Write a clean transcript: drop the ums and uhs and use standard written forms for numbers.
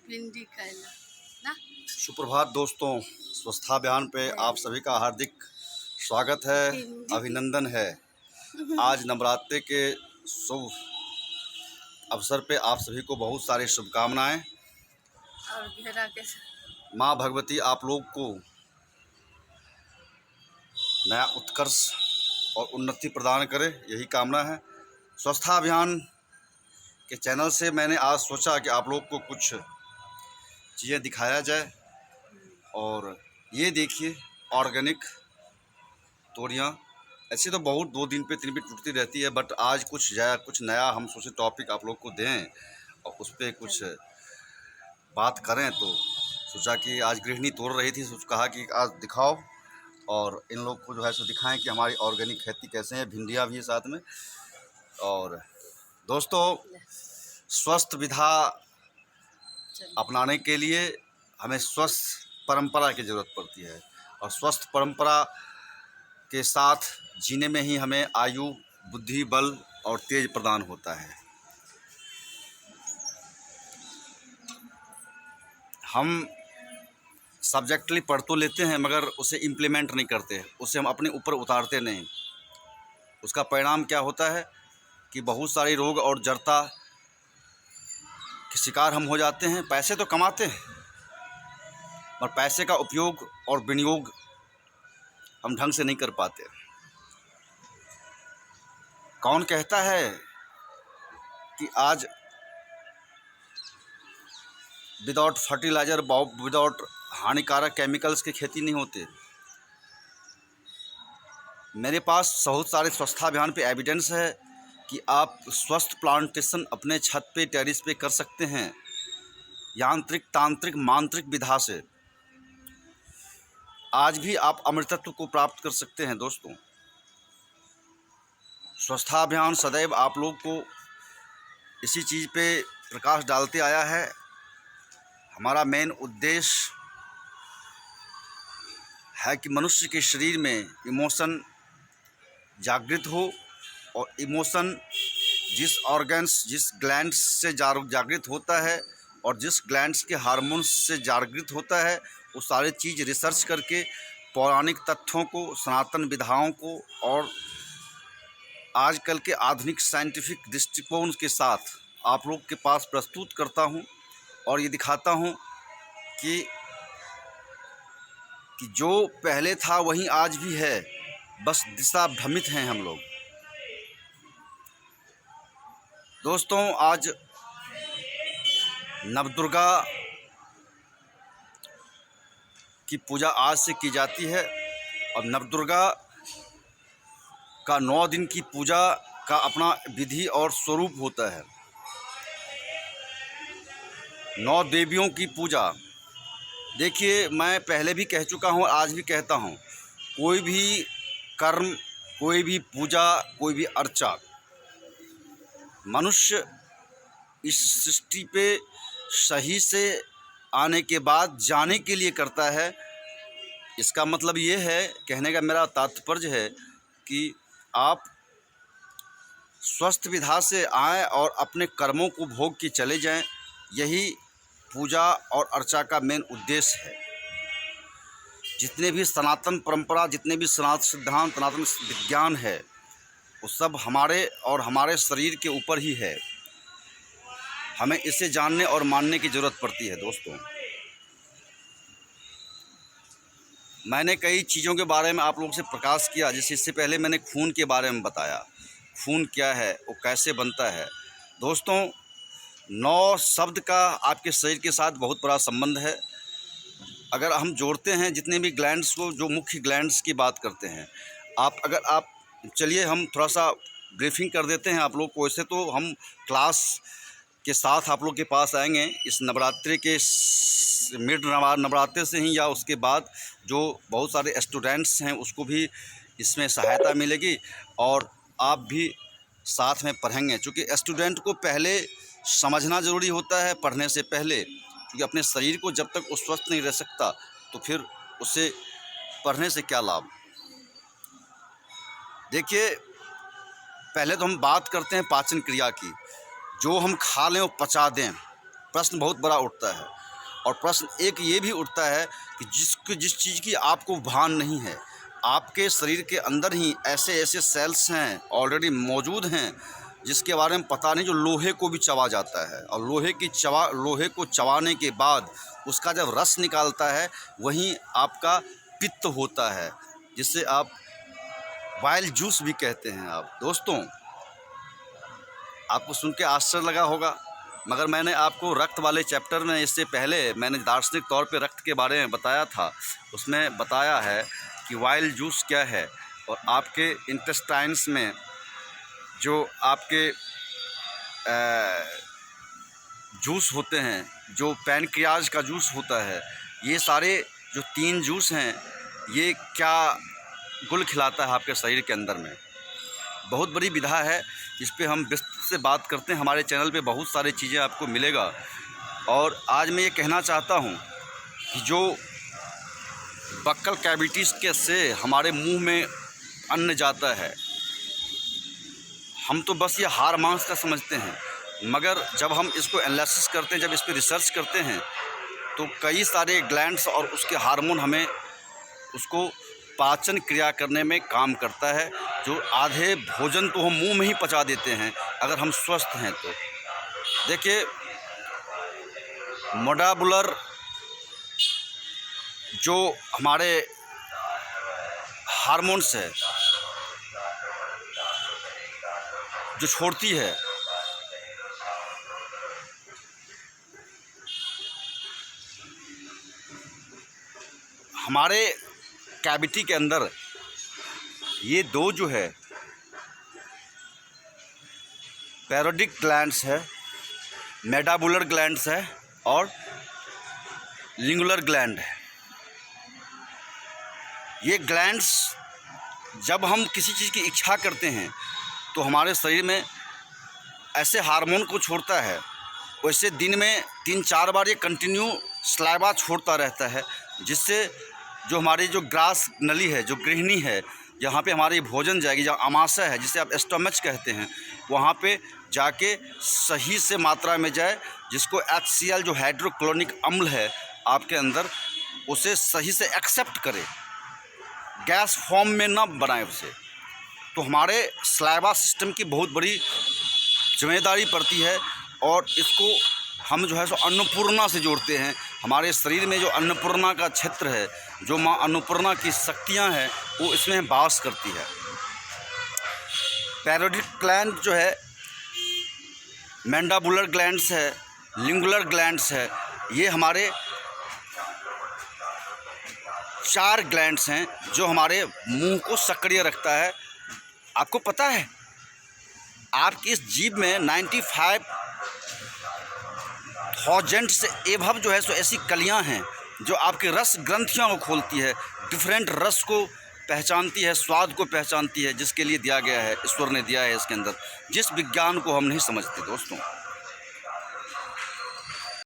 भिंडी खाएला ना। सुप्रभात दोस्तों, स्वस्था अभियान पे आप सभी का हार्दिक स्वागत है, अभिनंदन है। आज नवरात्रि के शुभ अवसर पे आप सभी को बहुत सारी शुभकामनाएं। और घेरा के माँ भगवती आप लोग को नया उत्कर्ष और उन्नति प्रदान करे, यही कामना है। स्वस्था अभियान के चैनल से मैंने आज सोचा कि आप लोग को कुछ चीज़ें दिखाया जाए। और ये देखिए ऑर्गेनिक तोरियां। ऐसे तो बहुत 2 दिन पे 3 दिन टूटती रहती है, बट आज कुछ नया हम सोचे टॉपिक आप लोग को दें और उस पर कुछ बात करें। तो सोचा कि आज गृहिणी तोड़ रही थी, सोच कहा कि आज दिखाओ और इन लोग को जो है सो दिखाएं कि हमारी ऑर्गेनिक खेती कैसे है। भिंडियाँ भी है साथ में। और दोस्तों, स्वस्थ विधा अपनाने के लिए हमें स्वस्थ परंपरा की ज़रूरत पड़ती है, और स्वस्थ परंपरा के साथ जीने में ही हमें आयु, बुद्धि, बल और तेज प्रदान होता है। हम सब्जेक्टली पढ़ तो लेते हैं मगर उसे इम्प्लीमेंट नहीं करते, उसे हम अपने ऊपर उतारते नहीं। उसका परिणाम क्या होता है कि बहुत सारे रोग और जड़ता के शिकार हम हो जाते हैं। पैसे तो कमाते हैं और पैसे का उपयोग और विनियोग हम ढंग से नहीं कर पाते। कौन कहता है कि आज विदाउट फर्टिलाइज़र, विदाउट हानिकारक केमिकल्स की खेती नहीं होती। मेरे पास बहुत सारे स्वस्था अभियान पे एविडेंस है कि आप स्वस्थ प्लांटेशन अपने छत पे, टेरिस पे कर सकते हैं, यांत्रिक, तांत्रिक, मांत्रिक विधा से। आज भी आप अमृतत्व को प्राप्त कर सकते हैं। दोस्तों, स्वस्था अभियान सदैव आप लोग को इसी चीज़ पे प्रकाश डालते आया है। हमारा मेन उद्देश्य है कि मनुष्य के शरीर में इमोशन जागृत हो, और इमोशन जिस ऑर्गन्स, जिस ग्लैंड्स से जागृत होता है और जिस ग्लैंड्स के हार्मोन्स से जागृत होता है, वो सारी चीज़ रिसर्च करके पौराणिक तथ्यों को, सनातन विधाओं को और आजकल के आधुनिक साइंटिफिक दृष्टिकोण के साथ आप लोग के पास प्रस्तुत करता हूँ। और ये दिखाता हूँ कि जो पहले था वही आज भी है, बस दिशा भ्रमित हैं हम लोग। दोस्तों, आज नवदुर्गा की पूजा आज से की जाती है, और नवदुर्गा का 9 दिन की पूजा का अपना विधि और स्वरूप होता है। 9 देवियों की पूजा। देखिए, मैं पहले भी कह चुका हूँ, आज भी कहता हूँ, कोई भी कर्म, कोई भी पूजा, कोई भी अर्चा मनुष्य इस सृष्टि पे सही से आने के बाद जाने के लिए करता है। इसका मतलब ये है, कहने का मेरा तात्पर्य है कि आप स्वस्थ विधा से आएँ और अपने कर्मों को भोग के चले जाएं। यही पूजा और अर्चा का मेन उद्देश्य है। जितने भी सनातन परंपरा, जितने भी सनातन सिद्धांत, सनातन विज्ञान है, वो सब हमारे और हमारे शरीर के ऊपर ही है। हमें इसे जानने और मानने की ज़रूरत पड़ती है। दोस्तों, मैंने कई चीज़ों के बारे में आप लोगों से प्रकाश किया। जैसे इससे पहले मैंने खून के बारे में बताया, खून क्या है, वो कैसे बनता है। दोस्तों, 9 शब्द का आपके शरीर के साथ बहुत बड़ा संबंध है। अगर हम जोड़ते हैं जितने भी ग्लैंड्स को, जो मुख्य ग्लैंड्स की बात करते हैं, आप चलिए हम थोड़ा सा ब्रीफिंग कर देते हैं आप लोग को। वैसे तो हम क्लास के साथ आप लोग के पास आएंगे इस नवरात्रि के मिड नवरात्रि से ही, या उसके बाद जो बहुत सारे स्टूडेंट्स हैं उसको भी इसमें सहायता मिलेगी, और आप भी साथ में पढ़ेंगे। क्योंकि स्टूडेंट को पहले समझना ज़रूरी होता है पढ़ने से पहले, क्योंकि अपने शरीर को जब तक वो स्वस्थ नहीं रह सकता तो फिर उसे पढ़ने से क्या लाभ। देखिए, पहले तो हम बात करते हैं पाचन क्रिया की। जो हम खा लें वो पचा दें, प्रश्न बहुत बड़ा उठता है। और प्रश्न एक ये भी उठता है कि जिस चीज़ की आपको भान नहीं है, आपके शरीर के अंदर ही ऐसे ऐसे सेल्स हैं ऑलरेडी मौजूद हैं जिसके बारे में पता नहीं, जो लोहे को भी चबा जाता है। और लोहे को चबाने के बाद उसका जब रस निकालता है वहीं आपका पित्त होता है, जिससे आप वाइल्ड जूस भी कहते हैं। आप दोस्तों, आपको सुन के आश्चर्य लगा होगा, मगर मैंने आपको रक्त वाले चैप्टर में इससे पहले मैंने दार्शनिक तौर पे रक्त के बारे में बताया था। उसमें बताया है कि वाइल्ड जूस क्या है, और आपके इंटेस्टाइन्स में जो आपके जूस होते हैं, जो पैनक्रियाज का जूस होता है, ये सारे जो 3 जूस हैं, ये क्या गुल खिलाता है आपके शरीर के अंदर में। बहुत बड़ी विधा है, इस पे हम विस्तृत से बात करते हैं। हमारे चैनल पे बहुत सारी चीज़ें आपको मिलेगा। और आज मैं ये कहना चाहता हूँ कि जो बक्कल कैविटीज़ के से हमारे मुंह में अन्न जाता है, हम तो बस ये हाड़ मांस का समझते हैं, मगर जब हम इसको एनालिसिस करते हैं, जब इस पर रिसर्च करते हैं, तो कई सारे ग्लैंड्स और उसके हार्मोन हमें उसको पाचन क्रिया करने में काम करता है। जो आधे भोजन तो हम मुंह में ही पचा देते हैं अगर हम स्वस्थ हैं तो। देखिए, मेटाबुलर जो हमारे हार्मोन्स है जो छोड़ती है, हमारे कैविटी के अंदर ये 2 जो है पैरोडिक ग्लैंड्स है, मेटाबुलर ग्लैंड्स है और लिंगुलर ग्लैंड है। ये ग्लैंड्स जब हम किसी चीज़ की इच्छा करते हैं तो हमारे शरीर में ऐसे हार्मोन को छोड़ता है, वैसे दिन में 3-4 बार ये कंटिन्यू स्लाइवा छोड़ता रहता है, जिससे जो हमारी जो ग्रास नली है, जो गृहिणी है, जहाँ पे हमारी भोजन जाएगी, जहाँ आमाशय है जिसे आप स्टमच कहते हैं, वहाँ पे जाके सही से मात्रा में जाए, जिसको HCl जो हाइड्रोक्लोरिक अम्ल है आपके अंदर, उसे सही से एक्सेप्ट करे, गैस फॉर्म में ना बनाए उसे। तो हमारे स्लाइवा सिस्टम की बहुत बड़ी जिम्मेदारी पड़ती है, और इसको हम जो है सो अन्नपूर्णा से जोड़ते हैं। हमारे शरीर में जो अन्नपूर्णा का क्षेत्र है, जो माँ अन्नपूर्णा की शक्तियाँ हैं, वो इसमें वास करती है। पैरोडिक ग्लैंड जो है, मैंडाबुलर ग्लैंड्स है, लिंगुलर ग्लैंड्स है, ये हमारे 4 ग्लैंड्स हैं जो हमारे मुंह को सक्रिय रखता है। आपको पता है, आपकी इस जीभ में 95,000 से एभव जो है सो ऐसी कलियां हैं जो आपके रस ग्रंथियों को खोलती है, डिफरेंट रस को पहचानती है, स्वाद को पहचानती है, जिसके लिए दिया गया है, ईश्वर ने दिया है इसके अंदर, जिस विज्ञान को हम नहीं समझते दोस्तों।